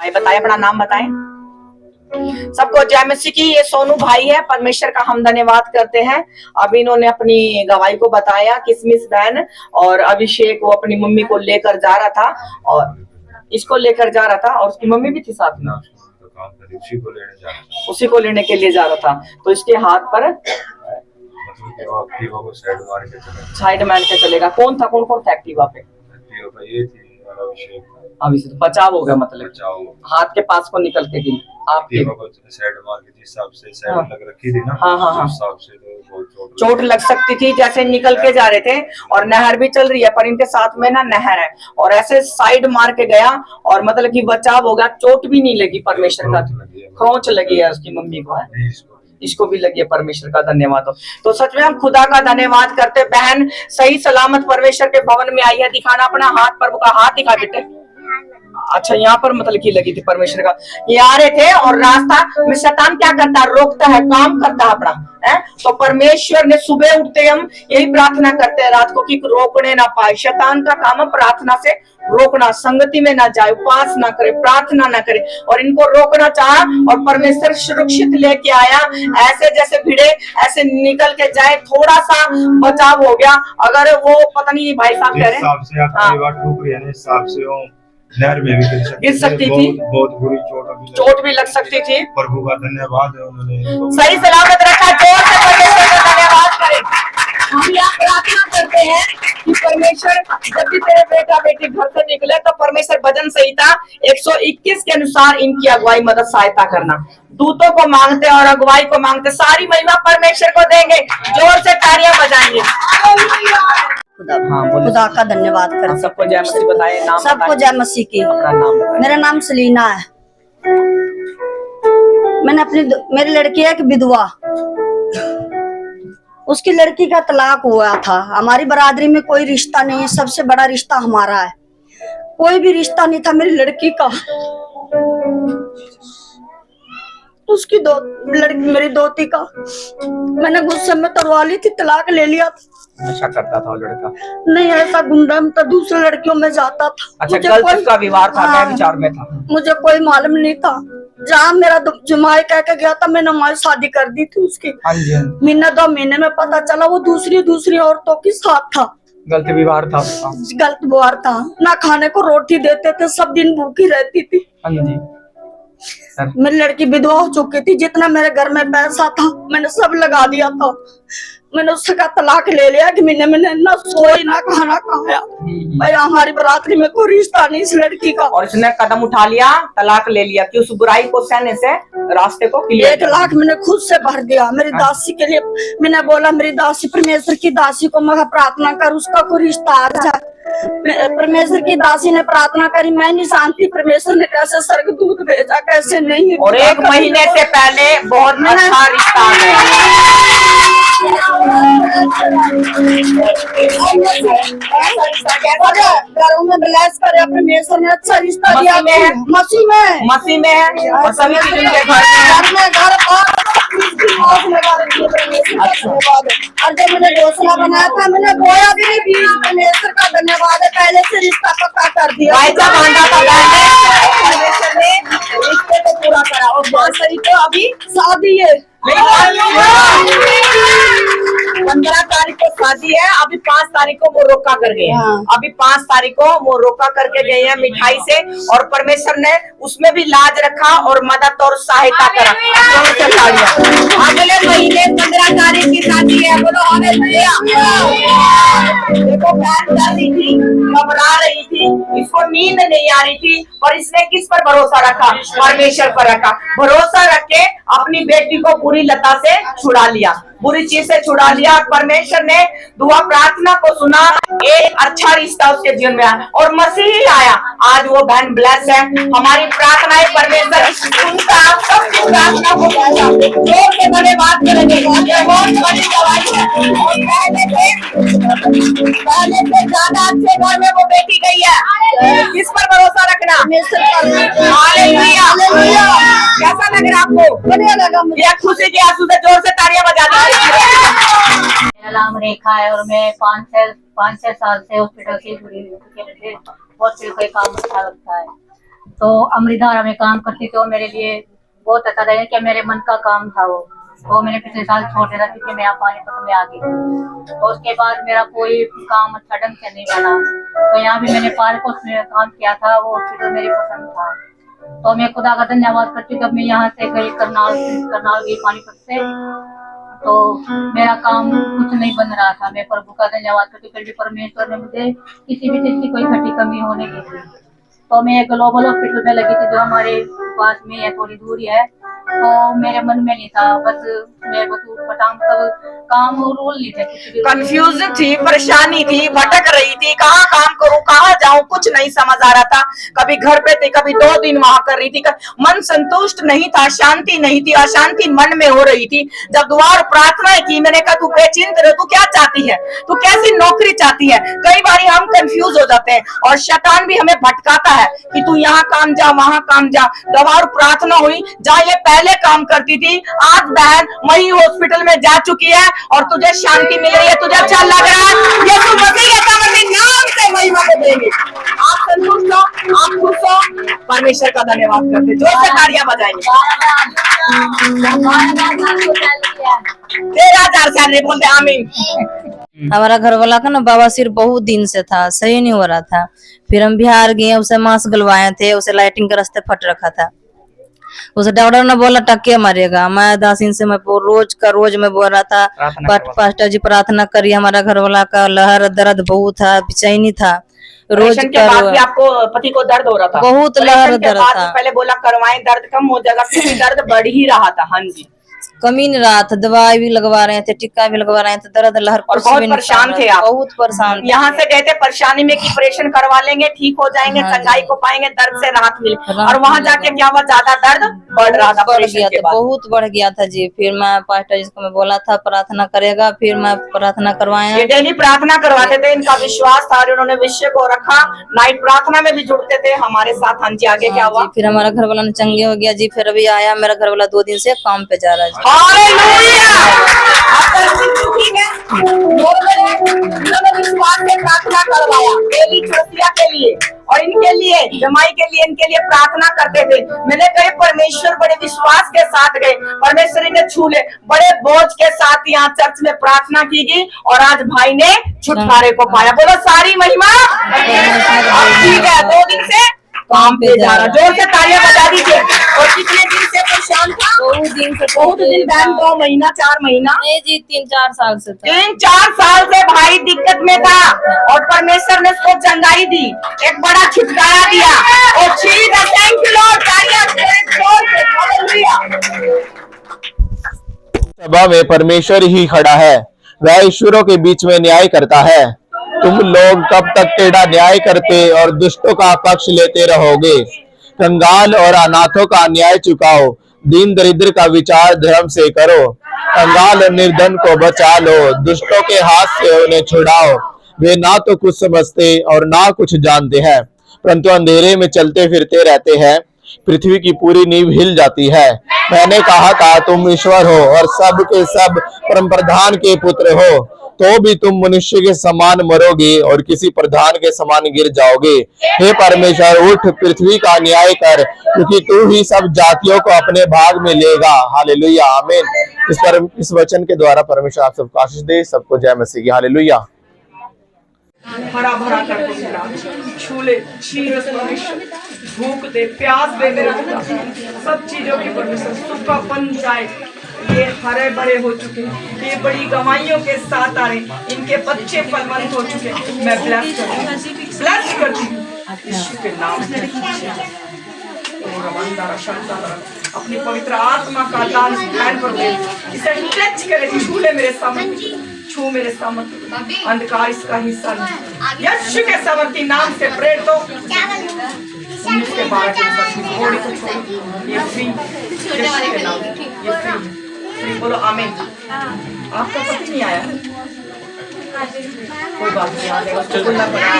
भाई बताए, अपना नाम बताएं। सबको जय मसीह की। ये सोनू भाई है, परमेश्वर का हम धन्यवाद करते हैं। अभी इन्होंने अपनी गवाही को बताया। किसमिस बहन और अभिषेक वो अपनी मम्मी को लेकर जा रहा था और इसको लेकर जा रहा था और उसकी मम्मी भी थी साथ में, उसी को लेने के लिए जा रहा था। तो इसके हाथ पर साइड मार के चलेगा। कौन था, कौन कौन था एक्टिवा पे? अभी से तो बचाव हो गया, मतलब हाथ के पास को निकल के गिरी आपके साइड मार के जिस हिसाब से साइड लग रखी थी ना, हाँ उस हिसाब से तो बहुत चोट लग सकती थी। जैसे निकल के जा रहे थे और नहर भी चल रही है, पर इनके साथ में ना नहर है और ऐसे साइड मार के गया और मतलब कि बचाव हो गया। चोट भी नहीं लगी, परमेश्वर का खरोंच लगी है उसकी मम्मी को, है इसको भी लगी है। परमेश्वर का धन्यवाद हो। तो सच में हम खुदा का धन्यवाद करते। बहन सही सलामत परमेश्वर के भवन में आई है। दिखाना अपना हाथ, प्रभु का हाथ दिखा बेटे। अच्छा, यहाँ पर मतलब की लगी थी परमेश्वर का। ये आ रहे थे और रास्ता में शैतान क्या करता है, रोकता है, काम करता है अपना, है। तो परमेश्वर ने सुबह उठते हम यही प्रार्थना करते हैं रात को कि रोकने ना पाए। शैतान का काम है प्रार्थना से रोकना, संगति में ना जाए, उपवास ना करे, प्रार्थना ना करे और इनको रोकना चाहा और परमेश्वर सुरक्षित लेके आया। ऐसे जैसे भिड़े ऐसे निकल के जाए, थोड़ा सा बचाव हो गया। अगर वो पता नहीं भाई साहब कह रहे हैं नहर में भी गिर सकती थी, बहुत बुरी चोट भी लग सकती थी। प्रभु का धन्यवाद है, उन्होंने सही सलामत रखा। जोर से परमेश्वर का धन्यवाद करें। हम यहाँ प्रार्थना करते हैं कि परमेश्वर जब भी तेरे बेटा बेटी घर से निकले तो परमेश्वर भजन संहिता 121 के अनुसार इनकी अगुवाई मदद सहायता करना। दूतों को मांगते और अगुवाई को मांगते, सारी महिमा परमेश्वर को देंगे। जोर से तालियां बजाएंगे। खुदा का धन्यवाद कर। सबको जय मसीह बताए। नाम सबको जय मसीह की। अपना नाम बताए। मेरा नाम सलीना है। मैंने मेरी लड़की है एक विधवा, उसकी लड़की का तलाक हुआ था। हमारी बरादरी में कोई रिश्ता नहीं है, सबसे बड़ा रिश्ता हमारा है। कोई भी रिश्ता नहीं था मेरी लड़की का। उसकी मेरी दोती का मैंने गुस्से में तोड़वा ली थी, तलाक ले लिया था। नशा करता था वो लड़का? नहीं, ऐसा गुंडा में तो दूसरे लड़कियों में जाता था। अच्छा, गलत उसका व्यवहार था, मैं विचार में था। मुझे कोई मालूम नहीं था। जहाँ मेरा जुमाई कह के गया था, मैंने हमारी शादी कर दी थी उसकी। महीने 2 महीने में पता चला वो दूसरी औरतों के साथ था। गलत व्यवहार था उसका। गलत व्यवहार था। ना खाने को रोटी देते थे, सब दिन भूखी रहती थी। मेरी लड़की विधवा हो चुकी थी। जितना मेरे घर में पैसा था मैंने सब लगा दिया था। मैंने उसका तलाक ले लिया कि मैंने ना सोई ना खाना खाया। भाई हमारी बरादरी में कोई रिश्ता नहीं इस लड़की का। और इसने कदम उठा लिया, तलाक ले लिया कि उस बुराई को सहने से रास्ते को क्लियर। 1 लाख मैंने खुद से भर दिया मेरी दासी के लिए। मैंने बोला मेरी दासी, परमेश्वर की दासी को मैं प्रार्थना कर उसका कोई रिश्ता आ जाए। परमेश्वर की दासी ने प्रार्थना करी, मैं नहीं शांति। परमेश्वर ने कैसे स्वर्गदूत भेजा, कैसे नहीं। और 1 महीने से पहले बहुत अच्छा रिश्ता आ गया। घरों में ब्लेस करे परमेश्वर ने, अच्छा रिश्ता दिया। मसीह में है और सभी चीजों के घर में घर और जब मैंने घोसला बनाया था मैंने बोया भी नहीं बीज। परमेश्वर का धन्यवाद है, पहले से रिश्ता पक्का कर दिया। परमेश्वर ने रिश्ते को पूरा करा और 5 तारीख को अभी शादी है। 15 तारीख को शादी है, अभी 5 तारीख को वो रोका कर गए हैं। अभी 5 तारीख को वो रोका करके गए हैं मिठाई से और परमेश्वर ने उसमें भी लाज रखा और मदद और सहायता करा। अगले महीने 15 तारीख की शादी है। बोलो हालेलुया। देखो बहन डर रही थी, घबरा रही थी, इसको नींद नहीं आ रही थी और इसने किस पर भरोसा रखा? परमेश्वर पर रखा। भरोसा रख के अपनी बेटी को बुरी लता से छुड़ा लिया, बुरी चीज से छुड़ा लिया। परमेश्वर ने दुआ प्रार्थना को सुना, एक अच्छा रिश्ता उसके जीवन में आया और मसीह आया। आज वो बहन ब्लेस है। हमारी प्रार्थनाएं परमेश्वर सुनता, आप सबकी प्रार्थना को जोर के धन्यवाद करेंगे। बहुत बड़ी दवाई है। पहले से ज्यादा अच्छे घर में वो बेटी गई है। किस पर भरोसा रखना? हालेलुया। कैसा लग रहा आपको? बढ़िया लगा मुझे। खुशी के आंसू से जोर से तालियां बजा दीजिए। मेरा नाम रेखा है और मैं 5-6 साल से हॉस्पिटल से जुड़ी हुई हूँ। मुझे हॉस्पिटल का काम अच्छा लगता है। तो अमृतधारा में काम करती तो मेरे लिए बहुत अच्छा रहा कि मेरे मन का काम था वो। तो मैंने पिछले साल छोड़ दिया क्योंकि मैं यहाँ पानीपत में आ गई थी। तो उसके बाद मेरा कोई काम अच्छा ढंग से नहीं बना। तो यहाँ भी मैंने पार्कों में काम किया था, वो हॉस्पिटल मेरी पसंद था। तो मैं खुदा का धन्यवाद करती हूँ। जब मैं यहाँ से गई करनाल गई पानीपत से, तो मेरा काम कुछ नहीं बन रहा था। मैं प्रभु का धन्यवाद करती हूँ, फिर भी परमेश्वर ने मुझे किसी भी चीज की कोई घटी कमी होने नहीं दी। तो मैं ग्लोबल हॉस्पिटल में लगी थी जो हमारे पास में है, थोड़ी दूरी है। तो मेरे मन में नहीं था, बस मैं पटाम सब काम रूल नहीं थे, कुछ भी कंफ्यूज थी, परेशानी थी, भटक रही थी, कहाँ काम करूं, कहाँ जाऊं, कुछ नहीं समझ आ रहा था। कभी घर पे थी, कभी 2 दिन वहां कर रही थी, मन संतुष्ट नहीं था, शांति नहीं थी, अशांति मन में हो रही थी। जब द्वार प्रार्थना की, मैंने कहा तू बेचिंत रहे, तू क्या चाहती है, तू कैसी नौकरी चाहती है। कई बार हम कंफ्यूज हो जाते हैं और शैतान भी हमें भटकाता है कि तू यहाँ काम जा, वहां काम जा। द्वार प्रार्थना हुई, जहाँ ये पहले काम करती थी, आज बहन वही हॉस्पिटल में जा चुकी है और तुझे शांति मिल रही है, तुझे अच्छा लग रहा है। यीशु मसीह के नाम से महिमा को देंगे। आप संतुष्ट हो, आप खुश हो, परमेश्वर का धन्यवाद करते, जोर से तालियां बजाएंगे। 13,000 सैलरी बोलते आमीन। हमारा घर वाला का ना बवासीर बहुत दिन से था, सही नहीं हो रहा था। फिर हम बिहार गए, उसे मांस गलवाए थे, उसे लाइटिंग के रास्ते फट रखा था। उसे डॉक्टर ने बोला टक्के मरेगा। मैं दासीन से मैं रोज मैं बोल रहा था, पास्टर जी प्रार्थना करिए। हमारा घर वाला का लहर दर्द बहुत था, बेचैनी था। रोज के बाद भी आपको पति को दर्द हो रहा था, बहुत लहर दर्द था। पहले बोला करवाएं, दर्द कम हो जाएगा, क्योंकि दर्द बढ़ ही रहा था। हाँ जी, कमी नहीं रहा था, दवाई भी लगवा रहे थे, टिक्का भी लगवा रहे थे, दर्द लहर और बहुत परेशान थे आप, बहुत परेशान थे। यहाँ से कहते परेशानी में कि ऑपरेशन करवा लेंगे, ठीक हो जाएंगे, चंगाई को पाएंगे, दर्द से राहत मिले, और वहाँ जाके क्या हुआ, ज्यादा दर्द बढ़ रहा था, बढ़ गया था, बहुत बढ़ गया था जी। फिर मैं पास्टर जी को मैं बोला था प्रार्थना करेगा, फिर मैं प्रार्थना करवाया। ये डेली प्रार्थना करवाते थे, इनका विश्वास था, उन्होंने विषय को रखा, नाइट प्रार्थना में भी जुड़ते थे हमारे साथ। हाँ जी, आगे क्या हुआ? फिर हमारा घर वाला चंगे हो गया जी। फिर अभी आया मेरा घर वाला 2 दिन से काम पे जा रहा है। विश्वास से प्रार्थना करवाया डेली चौथिया के लिए और इनके लिए, जमाई के लिए, इनके लिए प्रार्थना करते थे। मैंने कहे परमेश्वर बड़े विश्वास के साथ गए, परमेश्वर इन्हें छू ले। बड़े बोझ के साथ यहाँ चर्च में प्रार्थना की गई और आज भाई ने छुटकारे को पाया। बोलो सारी महिमा। ठीक है, 2 दिन से काम पे जा रहा, जोर से तालियां बजा दीजिए। और कितने दिन से परेशान था? बहुत दिन बहन, 2 महीना 4 महीना नहीं जी, 3-4 साल से था। 3-4 साल से भाई दिक्कत में था और परमेश्वर ने उसको चंगाई दी, एक बड़ा छुटकारा दिया। और थैंक यू लॉर्ड, सभा में परमेश्वर ही खड़ा है, वह ईश्वरों के बीच में न्याय करता है। तुम लोग कब तक टेढ़ा न्याय करते और दुष्टों का पक्ष लेते रहोगे? कंगाल और अनाथों का न्याय चुकाओ, दीन दरिद्र का विचार धर्म से करो। कंगाल और निर्धन को बचा लो, दुष्टों के हाथ से उन्हें छुड़ाओ। वे ना तो कुछ समझते और ना कुछ जानते हैं, परंतु अंधेरे में चलते फिरते रहते हैं। पृथ्वी की पूरी नींव हिल जाती है। मैंने कहा था तुम ईश्वर हो और सब के सब परम प्रधान के पुत्र हो, तो भी तुम मनुष्य के समान मरोगे और किसी प्रधान के समान गिर जाओगे। हे परमेश्वर, उठ, पृथ्वी का न्याय कर, क्योंकि तू ही सब जातियों को अपने भाग में लेगा। हालेलुया, आमीन। इस वचन के द्वारा परमेश्वर आप सबको आशीष दे। सबको जय मसीह की। हालेलुया। हरा भरा कर दे मेरा, छूले चीज परमेश्वर, भूख दे, प्यास दे मेरा खुदा, सब चीजों की परमेश्वर सूखापन जाए। ये हरे भरे हो चुके, ये बड़ी गवाहियों के साथ आ रहे, इनके बच्चे फलवंत हो चुके। मैं ब्लेस करती हूँ यीशु के नाम से। अपनी पवित्र आत्मा का दान ध्यान पर दे, इसे टच करे, छू ले मेरे सामने, छू मेरे सामने, अंधकार इसका हिस्सा नहीं। यीशु के सामर्थी नाम से प्रेर दो। 19 के 12 के घोड़ी को छोड़ो, ये फ्री, यीशु के नाम, ये फ्री। बोलो आमीन। आपका पति नहीं आया? कोई बात नहीं, आ जाएगा, उसको बोलना पड़ेगा।